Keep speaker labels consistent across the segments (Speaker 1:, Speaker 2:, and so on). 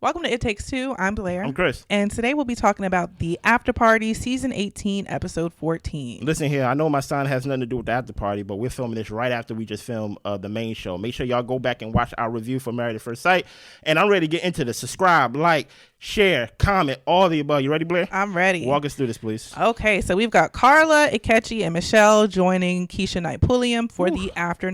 Speaker 1: Welcome to It Takes Two. I'm Blair.
Speaker 2: I'm Chris.
Speaker 1: And today we'll be talking about the Afterparty, Season 18, Episode 14.
Speaker 2: Listen here, I know my son has nothing to do with the Afterparty, but we're filming this right after we just filmed the main show. Make sure y'all go back and watch our review for Married at First Sight. And I'm ready to get into this. Subscribe, like, share, comment, all the above. You ready, Blair?
Speaker 1: I'm ready.
Speaker 2: Walk us through this, please.
Speaker 1: Okay, so we've got Karla, Ikechi, and Michelle joining Keisha Knight Pulliam for the after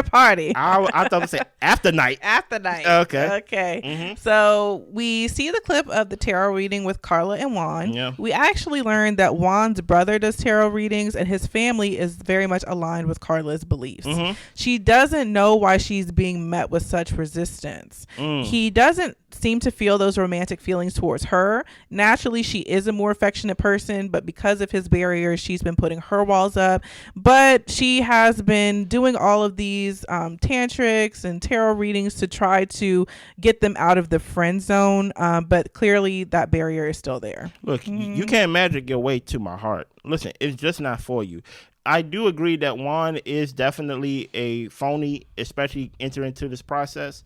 Speaker 1: party.
Speaker 2: I thought it said after night.
Speaker 1: After night.
Speaker 2: Okay.
Speaker 1: Mm-hmm. So we see the clip of the tarot reading with Karla and Juan.
Speaker 2: Yeah.
Speaker 1: We actually learned that Juan's brother does tarot readings and his family is very much aligned with Karla's beliefs. Mm-hmm. She doesn't know why she's being met with such resistance. He doesn't seem to feel those romantic feelings towards her. Naturally, she is a more affectionate person, but because of his barriers, she's been putting her walls up. But she has been doing all of these tantrics and tarot readings to try to get them out of the friend zone. But clearly that barrier is still there.
Speaker 2: Look, you can't magic your way to my heart. Listen, it's just not for you. I do agree that Juan is definitely a phony, especially entering into this process.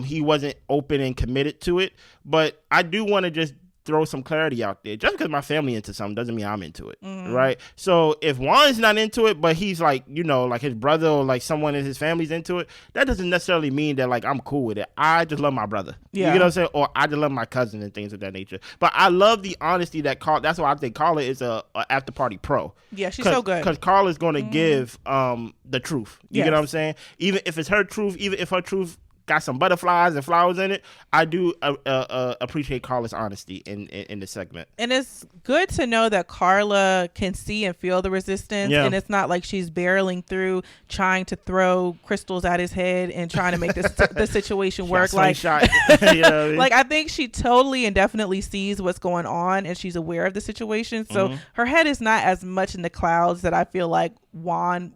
Speaker 2: He wasn't open and committed to it, but I do want to just throw some clarity out there. Just because my family into something doesn't mean I'm into it, right? So if Juan's not into it, but he's like, like his brother or like someone in his family's into it, that doesn't necessarily mean that like I'm cool with it. I just love my brother. Yeah. You know what I'm saying? Or I just love my cousin and things of that nature. But I love the honesty that that's why I think Karla is a after party pro.
Speaker 1: Yeah, she's so good.
Speaker 2: Because Karla's going to give the truth. You get what I'm saying? Even if it's her truth, even if her truth got some butterflies and flowers in it, I do appreciate Karla's honesty in this segment.
Speaker 1: And it's good to know that Karla can see and feel the resistance, and it's not like she's barreling through trying to throw crystals at his head and trying to make the situation work. Like I think she totally and definitely sees what's going on, and she's aware of the situation. So her head is not as much in the clouds that I feel like Juan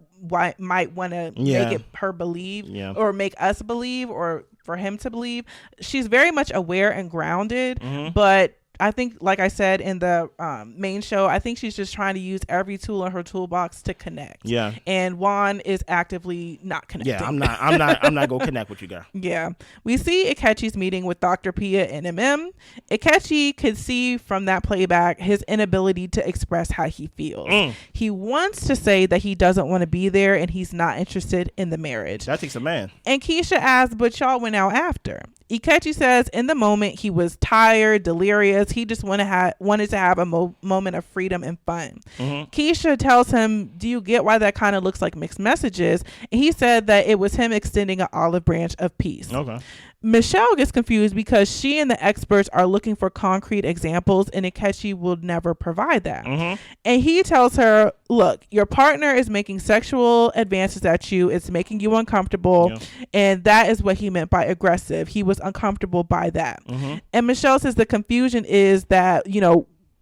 Speaker 1: might want to make it her believe or make us believe or for him to believe. She's very much aware and grounded, but I think, like I said in the main show, I think she's just trying to use every tool in her toolbox to connect. Yeah. And Juan is actively not connecting.
Speaker 2: Yeah, I'm not gonna connect with you, guys.
Speaker 1: Yeah. We see Ikechi's meeting with Dr. Pia and Ikechi could see from that playback his inability to express how he feels. He wants to say that he doesn't want to be there and he's not interested in the marriage.
Speaker 2: That takes a man.
Speaker 1: And Keisha asks, but y'all went out after. Ikechi says in the moment he was tired, delirious. He just wanted to have a moment of freedom and fun. Keisha tells him, do you get why that kind of looks like mixed messages? And he said that it was him extending an olive branch of peace. Okay. Michelle gets confused because she and the experts are looking for concrete examples and Ikechi will never provide that. And he tells her, look, your partner is making sexual advances at you. It's making you uncomfortable. And that is what he meant by aggressive. He was uncomfortable by that. And Michelle says the confusion is that,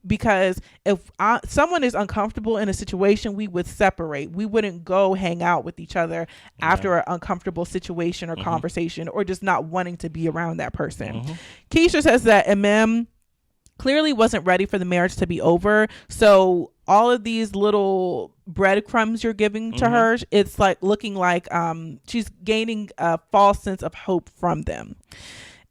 Speaker 1: because if someone is uncomfortable in a situation, we would separate. We wouldn't go hang out with each other after an uncomfortable situation or conversation or just not wanting to be around that person. Keisha says that clearly wasn't ready for the marriage to be over. So all of these little breadcrumbs you're giving to her, it's like looking like she's gaining a false sense of hope from them.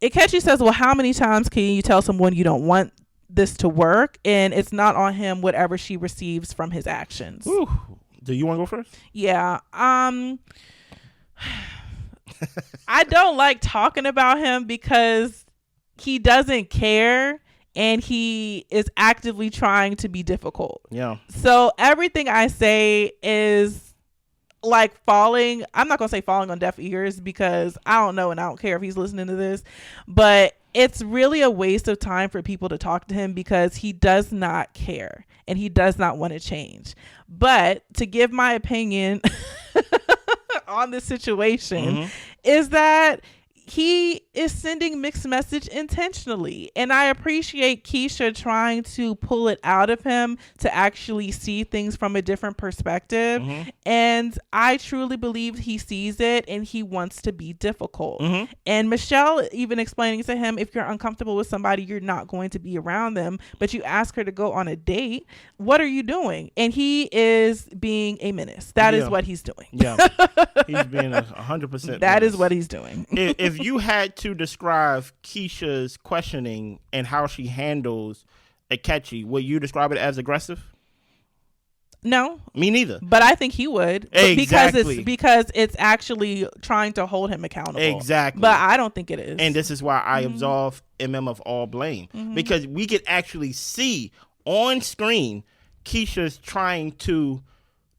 Speaker 1: Ikechi says, well, how many times can you tell someone you don't want this to work? And it's not on him whatever she receives from his actions.
Speaker 2: Ooh. Do you want to go first?
Speaker 1: Yeah. I don't like talking about him because he doesn't care and he is actively trying to be difficult. Yeah. So everything I say is like falling. I'm not going to say falling on deaf ears because I don't know and I don't care if he's listening to this, but it's really a waste of time for people to talk to him because he does not care and he does not want to change. But to give my opinion on this situation is that he is sending mixed message intentionally. And I appreciate Keisha trying to pull it out of him to actually see things from a different perspective. Mm-hmm. And I truly believe he sees it and he wants to be difficult. Mm-hmm. And Michelle even explaining to him, if you're uncomfortable with somebody, you're not going to be around them, but you ask her to go on a date. What are you doing? And he is being a menace. That is what he's doing.
Speaker 2: Yeah. He's being 100%.
Speaker 1: That is what he's doing.
Speaker 2: if if you had to describe Keisha's questioning and how she handles Akechi, would you describe it as aggressive?
Speaker 1: No.
Speaker 2: Me neither.
Speaker 1: But I think he would.
Speaker 2: Exactly.
Speaker 1: Because it's actually trying to hold him accountable.
Speaker 2: Exactly.
Speaker 1: But I don't think it is.
Speaker 2: And this is why I absolve of all blame. Because we could actually see on screen Keisha's trying to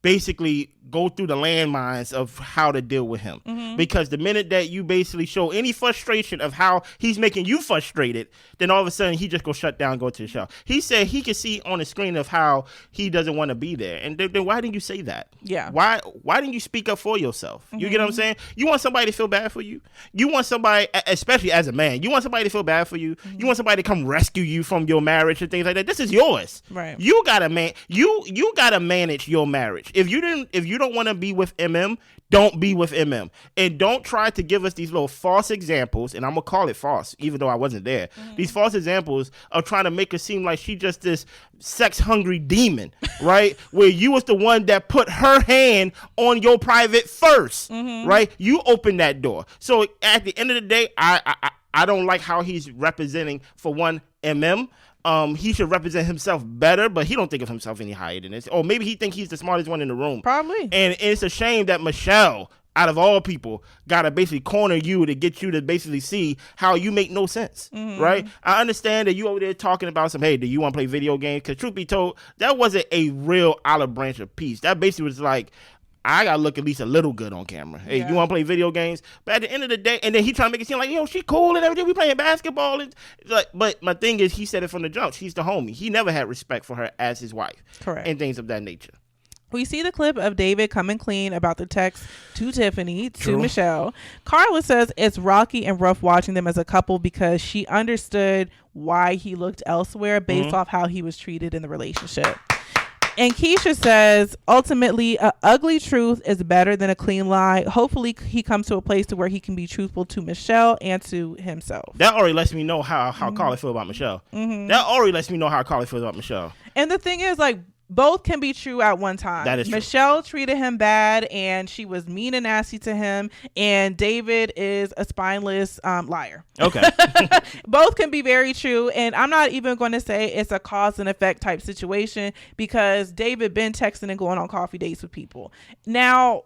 Speaker 2: basically go through the landmines of how to deal with him. Because the minute that you basically show any frustration of how he's making you frustrated, then all of a sudden he just go shut down, go to the show. He said he could see on the screen of how he doesn't want to be there. And then why didn't you say that?
Speaker 1: Yeah.
Speaker 2: Why didn't you speak up for yourself? You get what I'm saying? You want somebody to feel bad for you? You want somebody, especially as a man, you want somebody to feel bad for you? You want somebody to come rescue you from your marriage and things like that? This is yours.
Speaker 1: Right.
Speaker 2: You gotta you gotta manage your marriage. If you don't want to be with don't be with and don't try to give us these little false examples, and I'm gonna call it false even though I wasn't there. These false examples of trying to make her seem like she just this sex hungry demon, right? Where you was the one that put her hand on your private first, right? You opened that door. So at the end of the day, I don't like how he's representing for one he should represent himself better, but he don't think of himself any higher than this. Or maybe he think he's the smartest one in the room.
Speaker 1: Probably.
Speaker 2: And it's a shame that Michelle, out of all people, gotta basically corner you to get you to basically see how you make no sense, right? I understand that you over there talking about some, hey, do you want to play video games? Because truth be told, that wasn't a real olive branch of peace. That basically was like, I gotta look at least a little good on camera. Hey, you want to play video games? But at the end of the day, and then he trying to make it seem like, yo, she cool and everything. We playing basketball. And like, but my thing is, he said it from the jump. She's the homie. He never had respect for her as his wife.
Speaker 1: Correct.
Speaker 2: And things of that nature.
Speaker 1: We see the clip of David coming clean about the text to Tiffany, to
Speaker 2: True.
Speaker 1: Michelle. Karla says it's rocky and rough watching them as a couple because she understood why he looked elsewhere based off how he was treated in the relationship. And Keisha says, ultimately, a ugly truth is better than a clean lie. Hopefully, he comes to a place to where he can be truthful to Michelle and to himself.
Speaker 2: That already lets me know how Karla feel about Michelle. That already lets me know how Karla feels about Michelle.
Speaker 1: And the thing is, like, both can be true at one time.
Speaker 2: That is true.
Speaker 1: Michelle treated him bad and she was mean and nasty to him, and David is a spineless liar.
Speaker 2: Okay.
Speaker 1: Both can be very true, and I'm not even going to say it's a cause and effect type situation because David been texting and going on coffee dates with people. Now,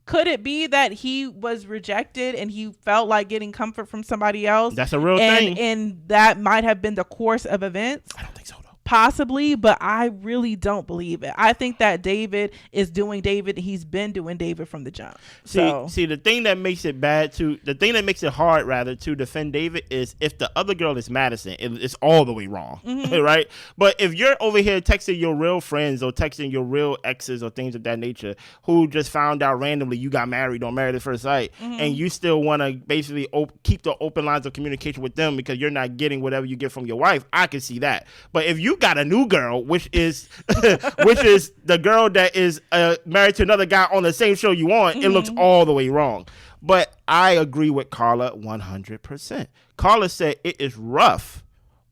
Speaker 1: could it be that he was rejected and he felt like getting comfort from somebody else?
Speaker 2: That's a real thing.
Speaker 1: And that might have been the course of events?
Speaker 2: I don't think so, though.
Speaker 1: Possibly, but I really don't believe it. I think that David is doing David. He's been doing David from the jump.
Speaker 2: See, the thing that makes it hard rather to defend David is if the other girl is Madison, it's all the way wrong, right? But if you're over here texting your real friends or texting your real exes or things of that nature who just found out randomly you got married on Married at First Sight, and you still want to basically keep the open lines of communication with them because you're not getting whatever you get from your wife, I can see that. But if you got a new girl, which is the girl that is married to another guy on the same show you on, it looks all the way wrong. But I agree with Karla 100%. Karla said it is rough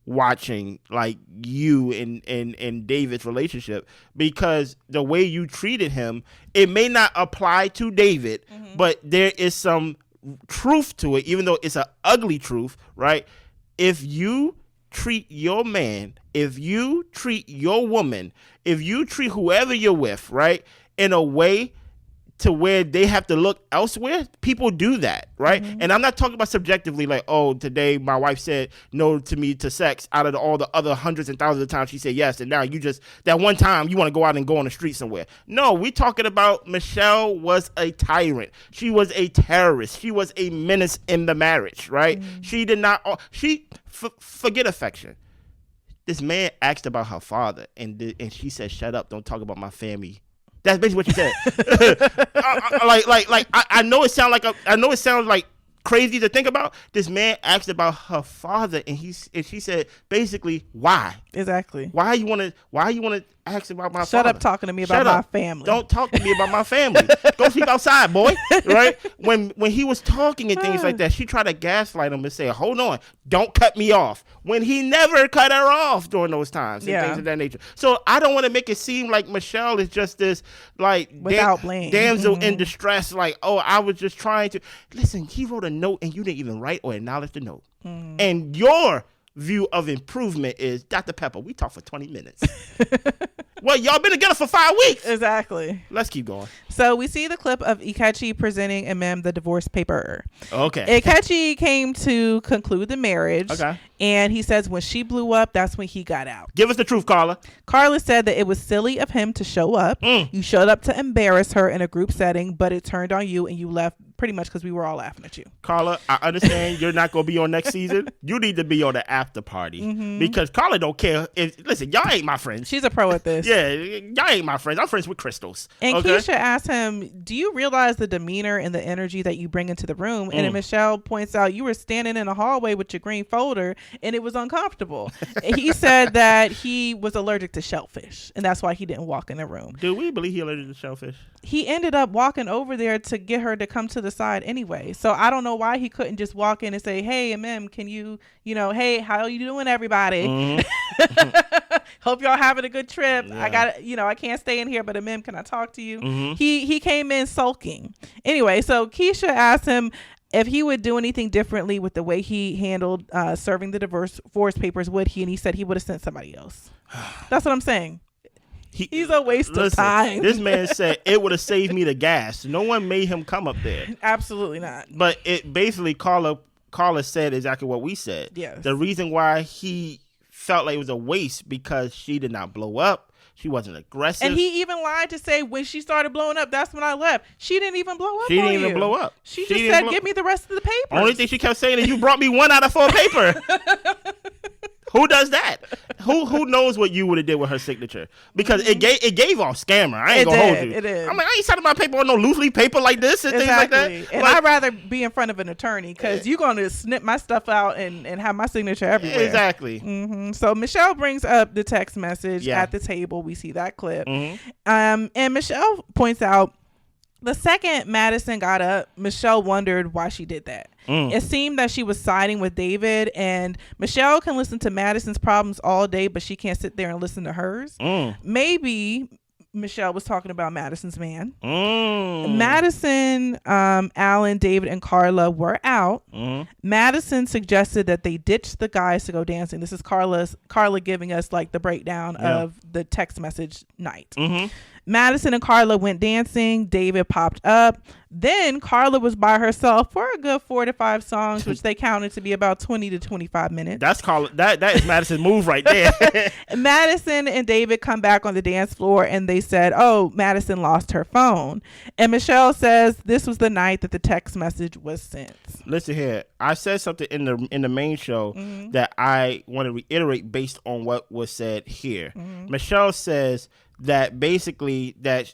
Speaker 2: watching like you and David's relationship because the way you treated him, it may not apply to David, but there is some truth to it, even though it's an ugly truth, right? If you treat your man, if you treat your woman, if you treat whoever you're with, right, in a way to where they have to look elsewhere, people do that, right? And I'm not talking about subjectively like, oh, today my wife said no to me to sex out of all the other hundreds and thousands of times she said yes, and now you just, that one time you want to go out and go on the street somewhere. No, we're talking about Michelle was a tyrant. She was a terrorist. She was a menace in the marriage, right? She did not, forget affection. This man asked about her father, and she said, shut up, don't talk about my family. That's basically what she said. I know it sounds like crazy to think about. This man asked about her father, and she said basically why.
Speaker 1: Exactly.
Speaker 2: Why you want to ask about my
Speaker 1: Shut
Speaker 2: father?
Speaker 1: up talking to me about my family.
Speaker 2: Don't talk to me about my family. Go sleep outside, boy. Right? When he was talking and things like that, she tried to gaslight him and say, hold on, don't cut me off. When he never cut her off during those times and things of that nature. So I don't want to make it seem like Michelle is just this like
Speaker 1: without blame
Speaker 2: damsel in distress. Like, oh, I was just trying to listen. He wrote a note and you didn't even write or acknowledge the note. And your view of improvement is Dr. Pepper. We talked for 20 minutes. Well, y'all been together for 5 weeks.
Speaker 1: Exactly.
Speaker 2: Let's keep going.
Speaker 1: So we see the clip of Ikechi presenting Emem the divorce paper.
Speaker 2: Okay.
Speaker 1: Ikechi came to conclude the marriage.
Speaker 2: Okay.
Speaker 1: And he says when she blew up, that's when he got out.
Speaker 2: Give us the truth, Karla.
Speaker 1: Karla said that it was silly of him to show up. You showed up to embarrass her in a group setting, but it turned on you and you left pretty much because we were all laughing at you.
Speaker 2: Karla, I understand you're not going to be on next season. You need to be on the after party because Karla don't care. Listen, y'all ain't my friends.
Speaker 1: She's a pro at this.
Speaker 2: Yeah, y'all ain't my friends. I'm friends with crystals.
Speaker 1: And Keisha asked him, do you realize the demeanor and the energy that you bring into the room? And then Michelle points out, you were standing in a hallway with your green folder and it was uncomfortable. He said that he was allergic to shellfish and that's why he didn't walk in the room.
Speaker 2: Do we believe he allergic to shellfish?
Speaker 1: He ended up walking over there to get her to come to the side anyway. So I don't know why he couldn't just walk in and say, hey, Emem, can you hey, how you doing, everybody? Hope y'all having a good trip. Yeah. I can't stay in here, but Emem, can I talk to you? He came in sulking. Anyway, so Keisha asked him if he would do anything differently with the way he handled serving the divorce papers, would he? And he said he would have sent somebody else. That's what I'm saying. He's a waste of time.
Speaker 2: This man said it would have saved me the gas. No one made him come up there.
Speaker 1: Absolutely not.
Speaker 2: But it basically, Karla said exactly what we said.
Speaker 1: Yes.
Speaker 2: The reason why he felt like it was a waste because she did not blow up. She wasn't aggressive.
Speaker 1: And he even lied to say when she started blowing up, that's when I left. She didn't even blow up.
Speaker 2: She didn't even blow up.
Speaker 1: She just said, give me the rest of the papers.
Speaker 2: Only thing she kept saying is, you brought me 1 out of 4 paper. Who does that? Who knows what you would have did with her signature? Because it gave off scammer. I ain't gonna hold you.
Speaker 1: It is.
Speaker 2: I'm like, I ain't signing my paper on no loose leaf paper like this and things like that.
Speaker 1: And I'd rather be in front of an attorney because you're going to snip my stuff out and have my signature everywhere.
Speaker 2: Exactly.
Speaker 1: So Michelle brings up the text message at the table. We see that clip. And Michelle points out, the second Madison got up, Michelle wondered why she did that. It seemed that she was siding with David, and Michelle can listen to Madison's problems all day, but she can't sit there and listen to hers. Maybe Michelle was talking about Madison's man. Madison, Alan, David, and Karla were out. Madison suggested that they ditch the guys to go dancing. This is Karla giving us like the breakdown of the text message night. Madison and Karla went dancing. David popped up. Then Karla was by herself for a good 4 to 5 songs, which they counted to be about 20 to 25 minutes.
Speaker 2: That's Karla. That is Madison's move right there.
Speaker 1: Madison and David come back on the dance floor and they said, oh, Madison lost her phone. And Michelle says this was the night that the text message was sent.
Speaker 2: Listen here. I said something in the main show that I want to reiterate based on what was said here. Michelle says that basically that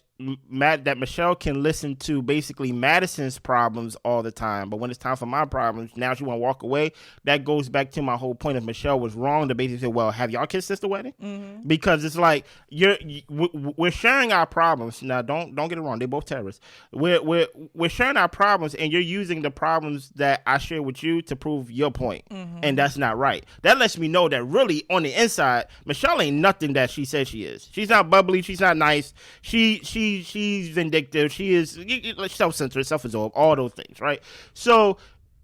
Speaker 2: Michelle can listen to basically Madison's problems all the time, but when it's time for my problems, now she want to walk away. That goes back to my whole point of Michelle was wrong to basically say, well, have y'all kissed since the wedding? Because it's like we're sharing our problems. Now, don't get it wrong, they're both terrorists. We're sharing our problems, and you're using the problems that I share with you to prove your point, and that's not right. That lets me know that really on the inside, Michelle ain't nothing that she says she is. She's not bubbly. She's not nice. She's vindictive. She is self-centered, self-absorbed, all those things, right? So,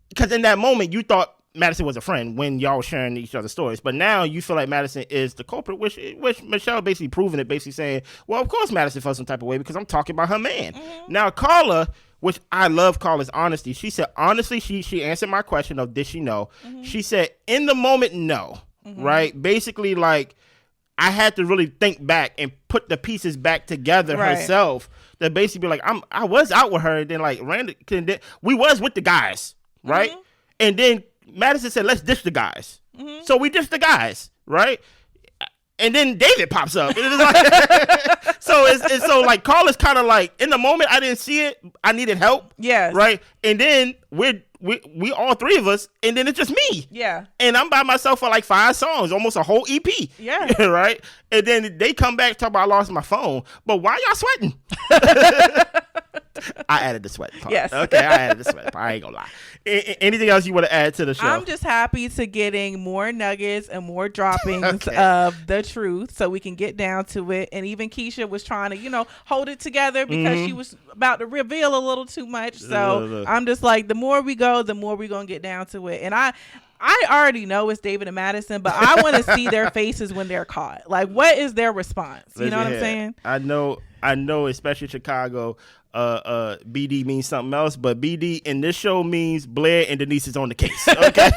Speaker 2: because in that moment, you thought Madison was a friend when y'all were sharing each other's stories, but now you feel like Madison is the culprit, which Michelle basically proving it, basically saying, well, of course Madison felt some type of way because I'm talking about her man. Now, Karla, which I love Karla's honesty, she said, honestly, she answered my question of did she know? She said, in the moment, no, right? Basically, like, I had to really think back and put the pieces back together herself. That basically be like, I was out with her, and then like we was with the guys, right? And then Madison said, let's ditch the guys. So we ditched the guys, right? And then David pops up. And it's like, so like Karla's kind of like in the moment I didn't see it. I needed help.
Speaker 1: Yes.
Speaker 2: Right. And then we're we all three of us, and then it's just me.
Speaker 1: Yeah.
Speaker 2: And I'm by myself for like 5 songs, almost a whole EP.
Speaker 1: Yeah.
Speaker 2: Right? And then they come back, talk about I lost my phone. But why y'all sweating? I added the sweat part.
Speaker 1: Yes.
Speaker 2: Okay, I added the sweat part. I ain't gonna lie. Anything else you want to add to the show?
Speaker 1: I'm just happy to getting more nuggets and more droppings of the truth so we can get down to it. And even Keisha was trying to, hold it together because she was about to reveal a little too much. So I'm just like, the more we go, the more we're going to get down to it. And I already know it's David and Madison, but I want to see their faces when they're caught. Like, what is their response? You know what I'm saying?
Speaker 2: I know, especially Chicago, BD means something else, but BD in this show means Blair and Denise is on the case. Okay,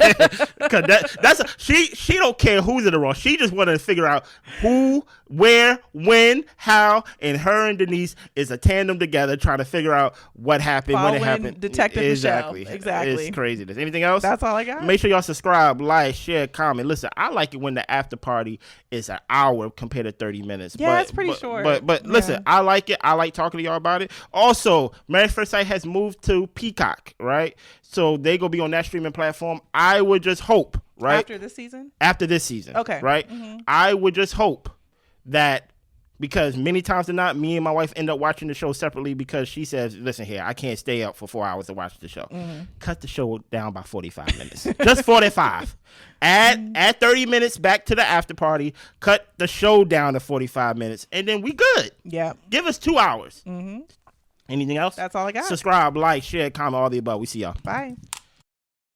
Speaker 2: because she don't care who's in the wrong. She just wanted to figure out who, where, when, how, and her and Denise is a tandem together trying to figure out what happened, when it happened.
Speaker 1: Detective
Speaker 2: exactly.
Speaker 1: Michelle. Exactly.
Speaker 2: It's craziness. Anything else?
Speaker 1: That's all I got.
Speaker 2: Make sure y'all subscribe, like, share, comment. Listen, I like it when the after party is an hour compared to 30 minutes.
Speaker 1: Yeah, it's pretty short.
Speaker 2: But listen, I like it. I like talking to y'all about it. Also, Married First Sight has moved to Peacock, right? So they gonna be on that streaming platform. I would just hope, right?
Speaker 1: After this season?
Speaker 2: After this season.
Speaker 1: Okay.
Speaker 2: Right? I would just hope that, because many times than not, me and my wife end up watching the show separately because she says, listen here, I can't stay up for 4 hours to watch the show. Cut the show down by 45 minutes. Just 45. Add 30 minutes back to the after party. Cut the show down to 45 minutes. And then we good.
Speaker 1: Yeah.
Speaker 2: Give us 2 hours. Anything else?
Speaker 1: That's all I got.
Speaker 2: Subscribe, like, share, comment, all the above. We see y'all.
Speaker 1: Bye.